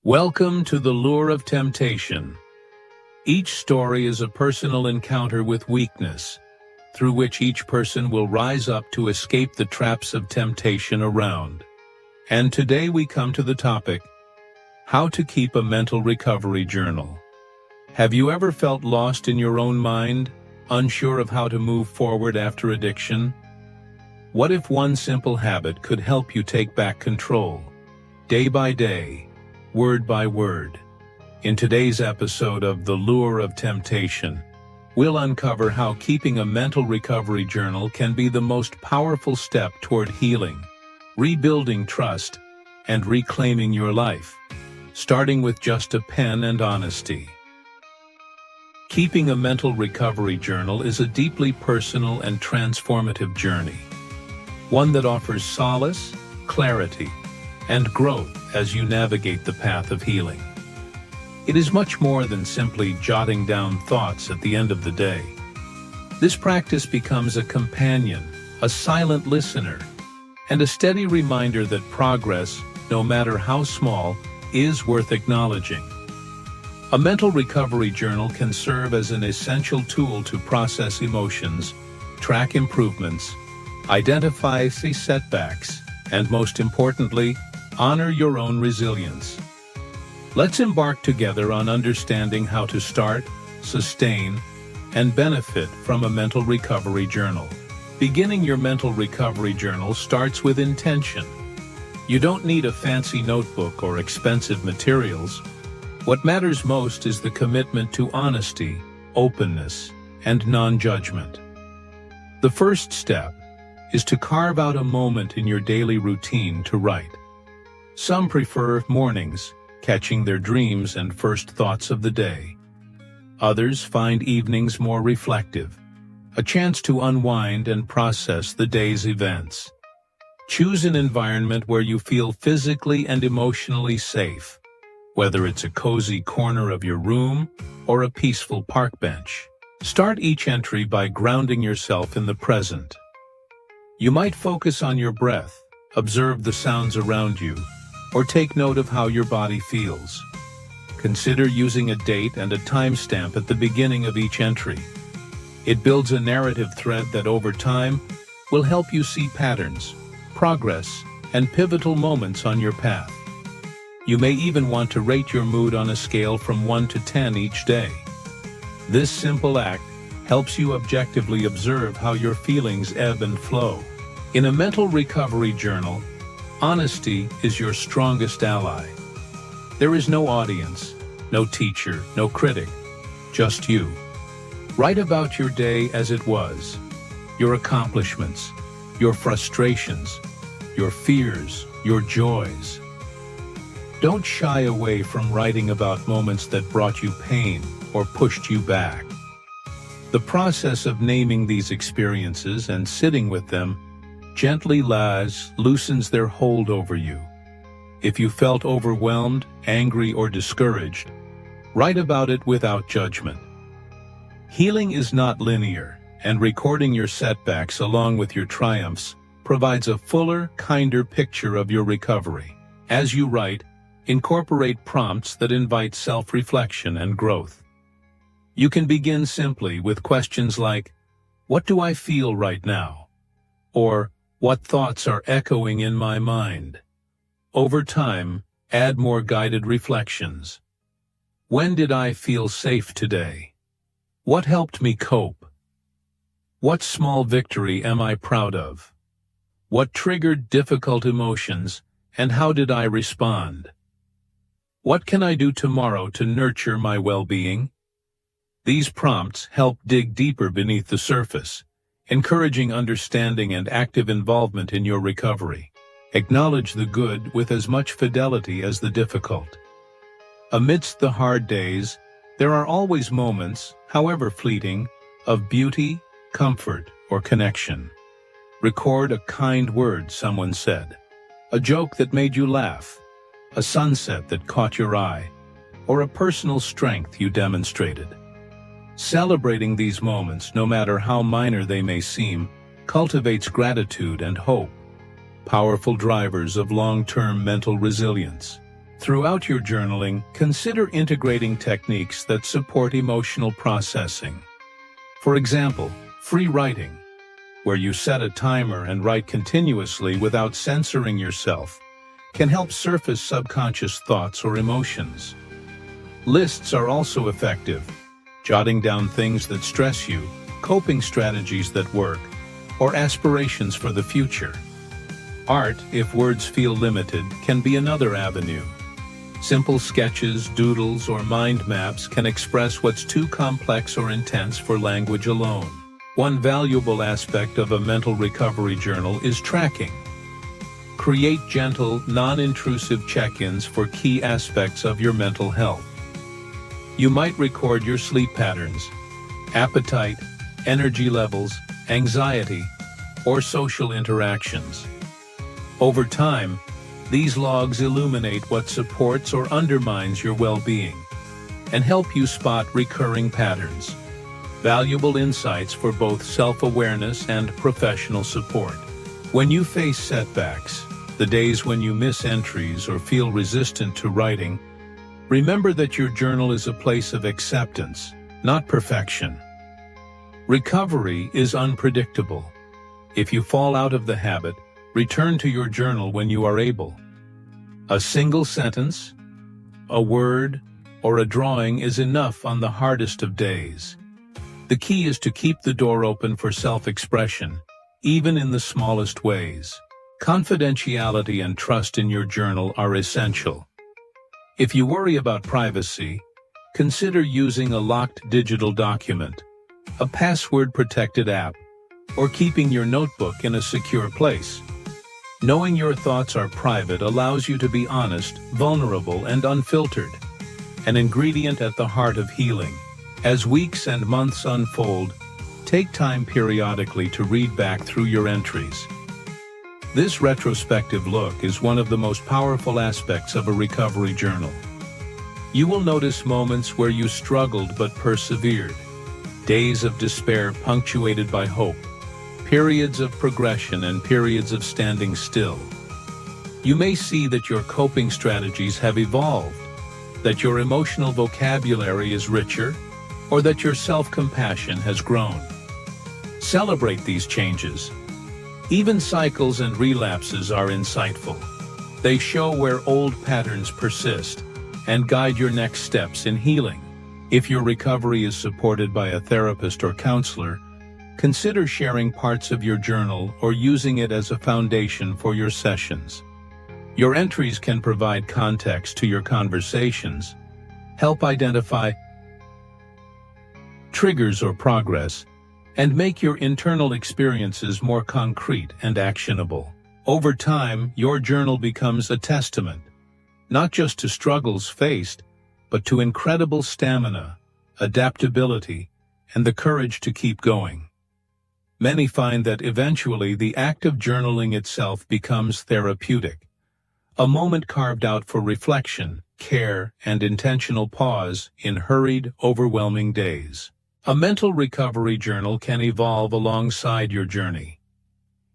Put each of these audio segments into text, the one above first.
Welcome to the Lure of Temptation. Each story is a personal encounter with weakness, through which each person will rise up to escape the traps of temptation around. And today we come to the topic, how to keep a mental recovery journal. Have you ever felt lost in your own mind, unsure of how to move forward after addiction? What if one simple habit could help you take back control, day by day, word by word? In today's episode of The Lure of Temptation, we'll uncover how keeping a mental recovery journal can be the most powerful step toward healing, rebuilding trust, and reclaiming your life, starting with just a pen and honesty. Keeping a mental recovery journal is a deeply personal and transformative journey, one that offers solace, clarity, and growth as you navigate the path of healing. It is much more than simply jotting down thoughts at the end of the day. This practice becomes a companion, a silent listener, and a steady reminder that progress, no matter how small, is worth acknowledging. A mental recovery journal can serve as an essential tool to process emotions, track improvements, identify setbacks, and most importantly, honor your own resilience. Let's embark together on understanding how to start, sustain, and benefit from a mental recovery journal. Beginning your mental recovery journal starts with intention. You don't need a fancy notebook or expensive materials. What matters most is the commitment to honesty, openness, and non-judgment. The first step is to carve out a moment in your daily routine to write. Some prefer mornings, catching their dreams and first thoughts of the day. Others find evenings more reflective, a chance to unwind and process the day's events. Choose an environment where you feel physically and emotionally safe, whether it's a cozy corner of your room or a peaceful park bench. Start each entry by grounding yourself in the present. You might focus on your breath, observe the sounds around you, or take note of how your body feels. Consider using a date and a timestamp at the beginning of each entry. It builds a narrative thread that over time will help you see patterns, progress, and pivotal moments on your path. You may even want to rate your mood on a scale from 1 to 10 each day. This simple act helps you objectively observe how your feelings ebb and flow. In a mental recovery journal, honesty is your strongest ally. There is no audience, no teacher, no critic, just you. Write about your day as it was, your accomplishments, your frustrations, your fears, your joys. Don't shy away from writing about moments that brought you pain or pushed you back. The process of naming these experiences and sitting with them gently loosens their hold over you. If you felt overwhelmed, angry, or discouraged, write about it without judgment. Healing is not linear, and recording your setbacks along with your triumphs provides a fuller, kinder picture of your recovery. As you write, incorporate prompts that invite self-reflection and growth. You can begin simply with questions like, "What do I feel right now?" Or, "What thoughts are echoing in my mind?" Over time, add more guided reflections. "When did I feel safe today? What helped me cope? What small victory am I proud of? What triggered difficult emotions, and how did I respond? What can I do tomorrow to nurture my well-being?" These prompts help dig deeper beneath the surface, encouraging understanding and active involvement in your recovery. Acknowledge the good with as much fidelity as the difficult. Amidst the hard days, there are always moments, however fleeting, of beauty, comfort, or connection. Record a kind word someone said, a joke that made you laugh, a sunset that caught your eye, or a personal strength you demonstrated. Celebrating these moments, no matter how minor they may seem, cultivates gratitude and hope, powerful drivers of long-term mental resilience. Throughout your journaling, consider integrating techniques that support emotional processing. For example, free writing, where you set a timer and write continuously without censoring yourself, can help surface subconscious thoughts or emotions. Lists are also effective, jotting down things that stress you, coping strategies that work, or aspirations for the future. Art, if words feel limited, can be another avenue. Simple sketches, doodles, or mind maps can express what's too complex or intense for language alone. One valuable aspect of a mental recovery journal is tracking. Create gentle, non-intrusive check-ins for key aspects of your mental health. You might record your sleep patterns, appetite, energy levels, anxiety, or social interactions. Over time, these logs illuminate what supports or undermines your well-being and help you spot recurring patterns. Valuable insights for both self-awareness and professional support. When you face setbacks, the days when you miss entries or feel resistant to writing, remember that your journal is a place of acceptance, not perfection. Recovery is unpredictable. If you fall out of the habit, return to your journal when you are able. A single sentence, a word, or a drawing is enough on the hardest of days. The key is to keep the door open for self-expression, even in the smallest ways. Confidentiality and trust in your journal are essential. If you worry about privacy, consider using a locked digital document, a password-protected app, or keeping your notebook in a secure place. Knowing your thoughts are private allows you to be honest, vulnerable, and unfiltered, an ingredient at the heart of healing. As weeks and months unfold, take time periodically to read back through your entries. This retrospective look is one of the most powerful aspects of a recovery journal. You will notice moments where you struggled but persevered, days of despair punctuated by hope, periods of progression and periods of standing still. You may see that your coping strategies have evolved, that your emotional vocabulary is richer, or that your self-compassion has grown. Celebrate these changes. Even cycles and relapses are insightful. They show where old patterns persist and guide your next steps in healing. If your recovery is supported by a therapist or counselor, consider sharing parts of your journal or using it as a foundation for your sessions. Your entries can provide context to your conversations, help identify triggers or progress, and make your internal experiences more concrete and actionable. Over time, your journal becomes a testament, not just to struggles faced, but to incredible stamina, adaptability, and the courage to keep going. Many find that eventually the act of journaling itself becomes therapeutic, a moment carved out for reflection, care, and intentional pause in hurried, overwhelming days. A mental recovery journal can evolve alongside your journey.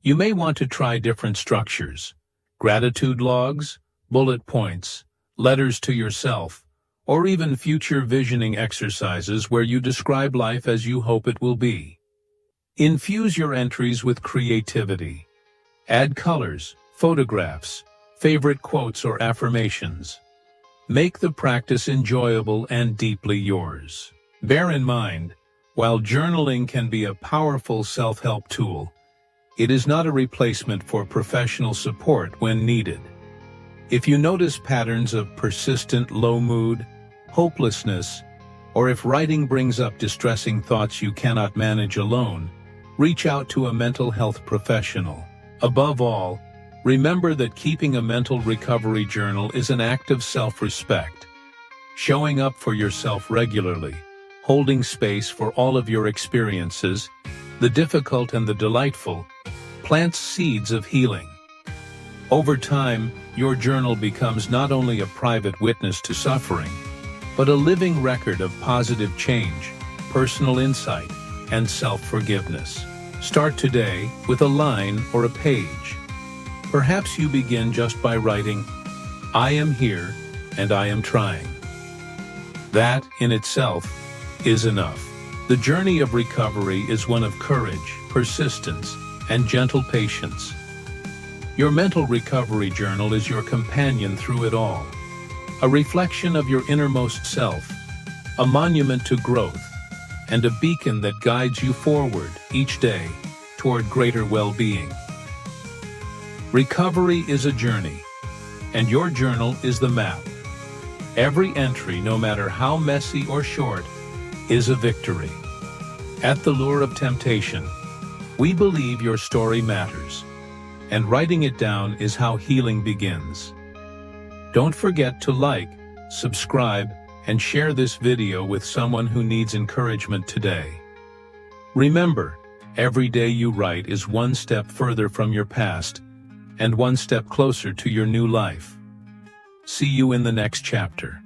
You may want to try different structures: gratitude logs, bullet points, letters to yourself, or even future visioning exercises where you describe life as you hope it will be. Infuse your entries with creativity. Add colors, photographs, favorite quotes or affirmations. Make the practice enjoyable and deeply yours. Bear in mind, while journaling can be a powerful self-help tool, it is not a replacement for professional support when needed. If you notice patterns of persistent low mood, hopelessness, or if writing brings up distressing thoughts you cannot manage alone, reach out to a mental health professional. Above all, remember that keeping a mental recovery journal is an act of self-respect. Showing up for yourself regularly, holding space for all of your experiences, the difficult and the delightful, plants seeds of healing. Over time, your journal becomes not only a private witness to suffering, but a living record of positive change, personal insight, and self-forgiveness. Start today with a line or a page. Perhaps you begin just by writing, "I am here, and I am trying. That, in itself, is enough. The journey of recovery is one of courage, persistence, and gentle patience. Your mental recovery journal is your companion through it all. A reflection of your innermost self, a monument to growth, and a beacon that guides you forward each day toward greater well-being. Recovery is a journey, and your journal is the map. Every entry, no matter how messy or short, is a victory. At the Lure of Temptation, we believe your story matters, and writing it down is how healing begins. Don't forget to like, subscribe, and share this video with someone who needs encouragement today. Remember, every day you write is one step further from your past, and one step closer to your new life. See you in the next chapter.